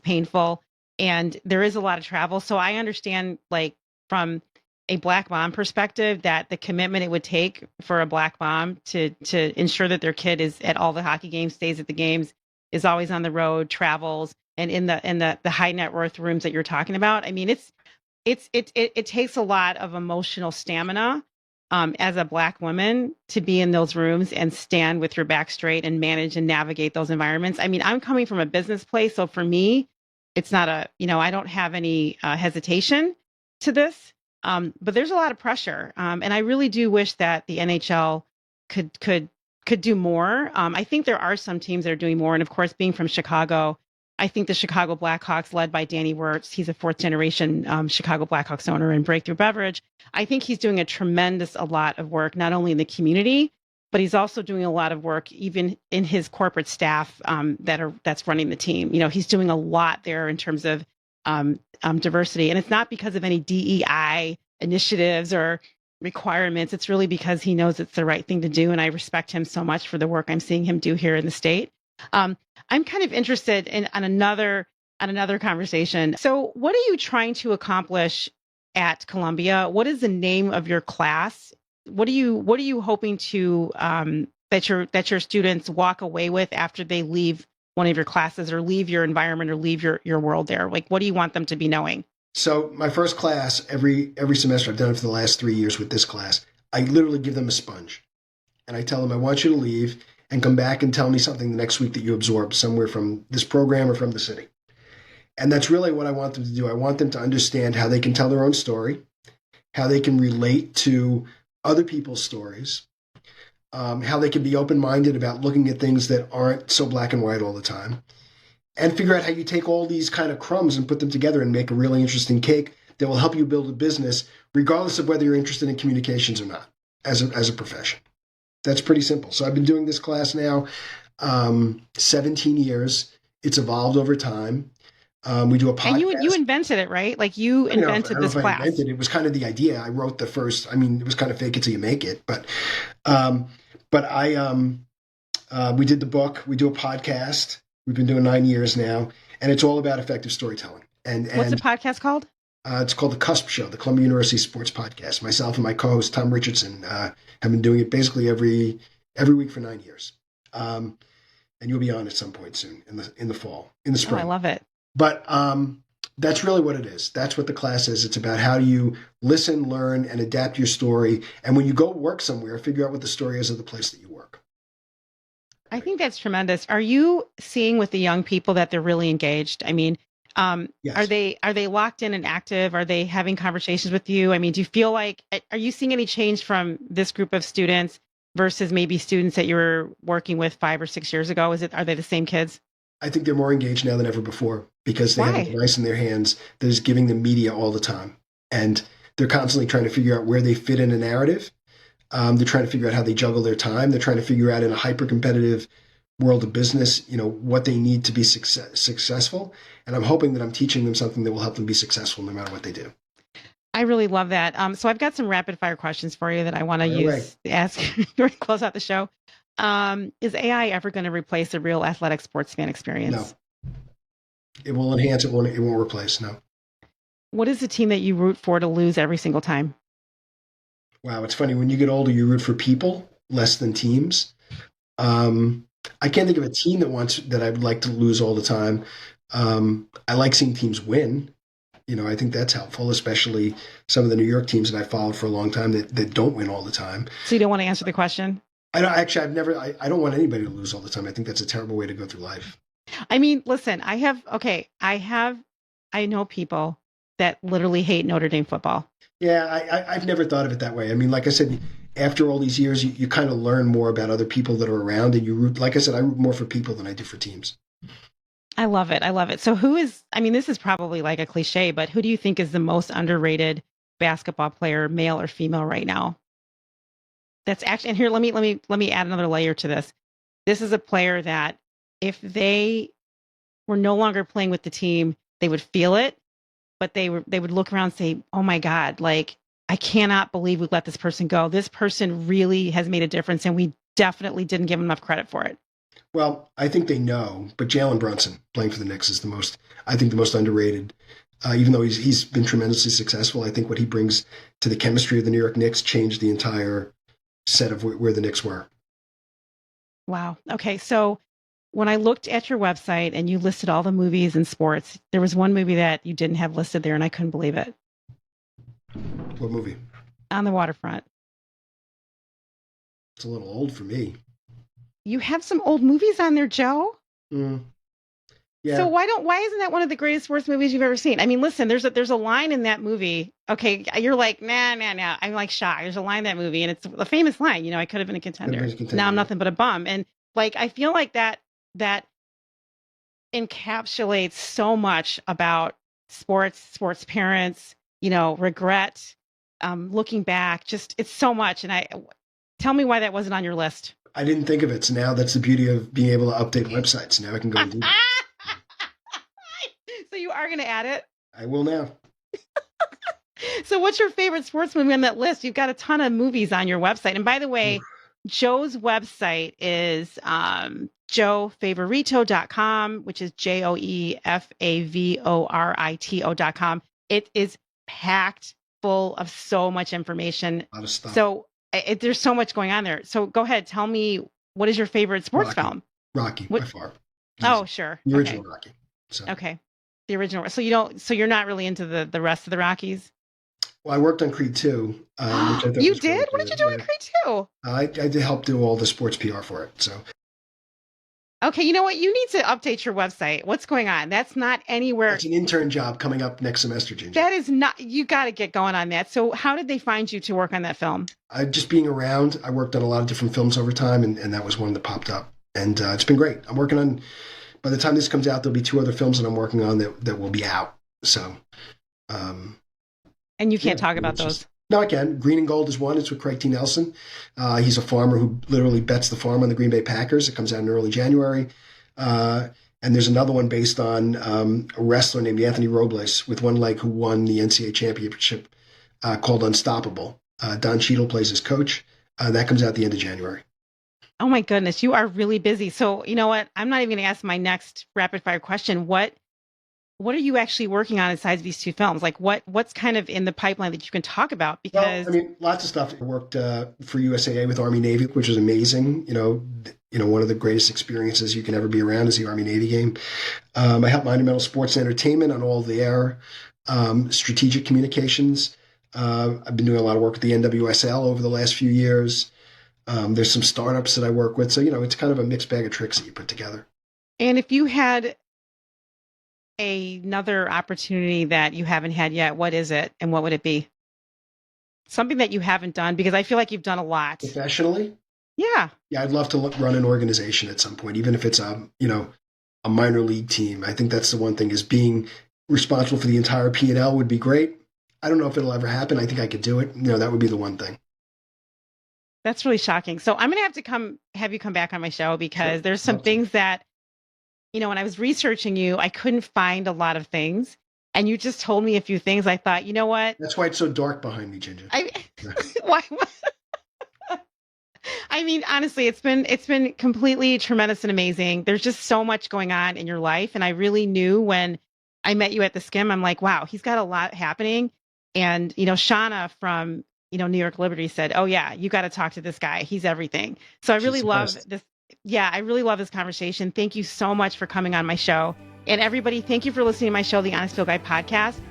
painful, and there is a lot of travel. So I understand, like, from a Black mom perspective, that the commitment it would take for a Black mom to ensure that their kid is at all the hockey games, stays at the games, is always on the road, travels, and in the high net worth rooms that you're talking about. I mean, it takes a lot of emotional stamina, as a Black woman, to be in those rooms and stand with your back straight and manage and navigate those environments. I mean, I'm coming from a business place, so for me, it's not I don't have any hesitation to this, but there's a lot of pressure, and I really do wish that the NHL could do more. I think there are some teams that are doing more, and of course, being from Chicago, I think the Chicago Blackhawks, led by Danny Wirtz, he's a fourth generation Chicago Blackhawks owner and Breakthrough Beverage. I think he's doing a lot of work, not only in the community, but he's also doing a lot of work even in his corporate staff, that's running the team. He's doing a lot there in terms of diversity, and it's not because of any DEI initiatives or requirements. It's really because he knows it's the right thing to do, and I respect him so much for the work I'm seeing him do here in the state. I'm kind of interested in on another conversation. So, what are you trying to accomplish at Columbia? What is the name of your class? What are you hoping to that your students walk away with after they leave one of your classes, or leave your environment, or leave your world there? Like, what do you want them to be knowing? So my first class, every semester, I've done it for the last 3 years with this class, I literally give them a sponge. And I tell them, I want you to leave and come back and tell me something the next week that you absorbed somewhere from this program or from the city. And that's really what I want them to do. I want them to understand how they can tell their own story, how they can relate to other people's stories, how they can be open-minded about looking at things that aren't so black and white all the time, and figure out how you take all these kind of crumbs and put them together and make a really interesting cake that will help you build a business, regardless of whether you're interested in communications or not, as a profession. That's pretty simple. So I've been doing this class now 17 years. It's evolved over time. We do a podcast. And you invented it, right? Like, you invented this class. I invented it. It was kind of the idea. I wrote the first. I mean, it was kind of fake it till you make it. But we did the book. We do a podcast. We've been doing 9 years now, and it's all about effective storytelling. And what's the podcast called? It's called The Cusp Show, the Columbia University Sports Podcast. Myself and my co-host Tom Richardson have been doing it basically every week for 9 years. And you'll be on at some point soon in the fall, in the spring. Oh, I love it. But that's really what it is. That's what the class is. It's about how you listen, learn, and adapt your story. And when you go work somewhere, figure out what the story is of the place that you work. I think that's tremendous. Are you seeing with the young people that they're really engaged? I mean, yes. Are they locked in and active? Are they having conversations with you? I mean, do you feel like, are you seeing any change from this group of students versus maybe students that you were working with 5 or 6 years ago? Are they the same kids? I think they're more engaged now than ever before, because they have a device in their hands that is giving them media all the time. And they're constantly trying to figure out where they fit in a narrative. They're trying to figure out how they juggle their time. They're trying to figure out, in a hyper-competitive world of business, what they need to be successful. And I'm hoping that I'm teaching them something that will help them be successful no matter what they do. I really love that. So I've got some rapid fire questions for you that I want to ask to close out the show. Is AI ever going to replace a real athletic sports fan experience? No. It will enhance. It won't replace. No. What is the team that you root for to lose every single time? Wow, it's funny. When you get older, you root for people less than teams. I can't think of a team that I would like to lose all the time. I like seeing teams win. I think that's helpful, especially some of the New York teams that I followed for a long time that don't win all the time. So you don't want to answer the question? I don't want anybody to lose all the time. I think that's a terrible way to go through life. I mean, listen, I know people that literally hate Notre Dame football. Yeah, I've never thought of it that way. I mean, like I said, after all these years, you kind of learn more about other people that are around, and you root, like I said, I root more for people than I do for teams. I love it. So this is probably like a cliche, but who do you think is the most underrated basketball player, male or female, right now? That's actually, and here, let me add another layer to this. This is a player that if they were no longer playing with the team, they would feel it, but they would look around and say, oh my God, like, I cannot believe we let this person go. This person really has made a difference, and we definitely didn't give him enough credit for it. Well, I think they know, but Jalen Brunson playing for the Knicks is I think, the most underrated. Even though he's been tremendously successful, I think what he brings to the chemistry of the New York Knicks changed the entire set of where the Knicks were. Wow. Okay. So when I looked at your website and you listed all the movies and sports, there was one movie that you didn't have listed there, and I couldn't believe it. What movie? On the Waterfront. It's a little old for me. You have some old movies on there, Joe. Mm, So yeah, why isn't that one of the greatest sports movies you've ever seen? I mean, listen, there's a line in that movie. Okay, you're like, nah. I'm like shocked. There's a line in that movie, and it's a famous line. I could have been a contender. everybody's Now I'm contender. nothing but a bum. And like, I feel like that encapsulates so much about sports parents, regret, looking back. Just it's so much. And I tell me why that wasn't on your list. I didn't think of it. So now that's the beauty of being able to update websites. Now I can go and do that. So you are going to add it. I will now. So what's your favorite sports movie on that list? You've got a ton of movies on your website. And by the way, Joe's website is joefavorito.com, which is joefavorito.com. It is packed full of so much information. A lot of stuff. So there's so much going on there. So go ahead, tell me, what is your favorite sports Rocky. film? Rocky, What? by far. Oh, sure. The Okay. original Rocky. So, Okay. The original. So you're not really into the rest of the Rockies? well, I worked on Creed 2, which I thought You was really did? What did you do in good. Creed 2? I did help do all the sports PR for it. So Okay, you know what? You need to update your website. What's going on? That's not anywhere. it's an intern job coming up next semester, Ginger. That is not, you got to get going on that. So how did they find you to work on that film? Just being around, I worked on a lot of different films over time, and that was one that popped up. And it's been great. I'm working on, by the time this comes out, there'll be 2 other films that I'm working on that will be out. So, And you can't yeah, talk about it's those. just, no, I can. Green and Gold is one. It's with Craig T. Nelson. He's a farmer who literally bets the farm on the Green Bay Packers. It comes out in early January. And there's another one based on a wrestler named Anthony Robles with one leg who won the NCAA championship called Unstoppable. Don Cheadle plays his coach. That comes out the end of January. Oh my goodness, you are really busy. So you know what? I'm not even going to ask my next rapid fire question. What are you actually working on besides these 2 films? Like what's kind of in the pipeline that you can talk about? Well, Because I mean, lots of stuff. I worked for USAA with Army Navy, which was amazing. One of the greatest experiences you can ever be around is the Army Navy game. I helped Monumental Sports and Entertainment on all their strategic communications. I've been doing a lot of work with the NWSL over the last few years. There's some startups that I work with. So, it's kind of a mixed bag of tricks that you put together. and if you had another opportunity that you haven't had yet, what is it and what would it be? Something that you haven't done, because I feel like you've done a lot. Professionally, Yeah. yeah, I'd love to run an organization at some point, even if it's a minor league team. I think that's the one thing, is being responsible for the entire P&L would be great. I don't know if it'll ever happen. I think I could do it. That would be the one thing. That's really shocking. So I'm going to have you come back on my show, because Sure. there's some Love to. things that, when I was researching you, I couldn't find a lot of things. And you just told me a few things. I thought, you know what? That's why it's so dark behind me, Ginger. Why? I mean, honestly, it's been completely tremendous and amazing. There's just so much going on in your life. And I really knew when I met you at the Skim, I'm like, wow, he's got a lot happening. And, Shauna from, New York Liberty said, oh yeah, you got to talk to this guy. He's everything. So I She's really the love best. this. Yeah, I really love this conversation. Thank you so much for coming on my show. And everybody, thank you for listening to my show, the Honest Field Guy podcast.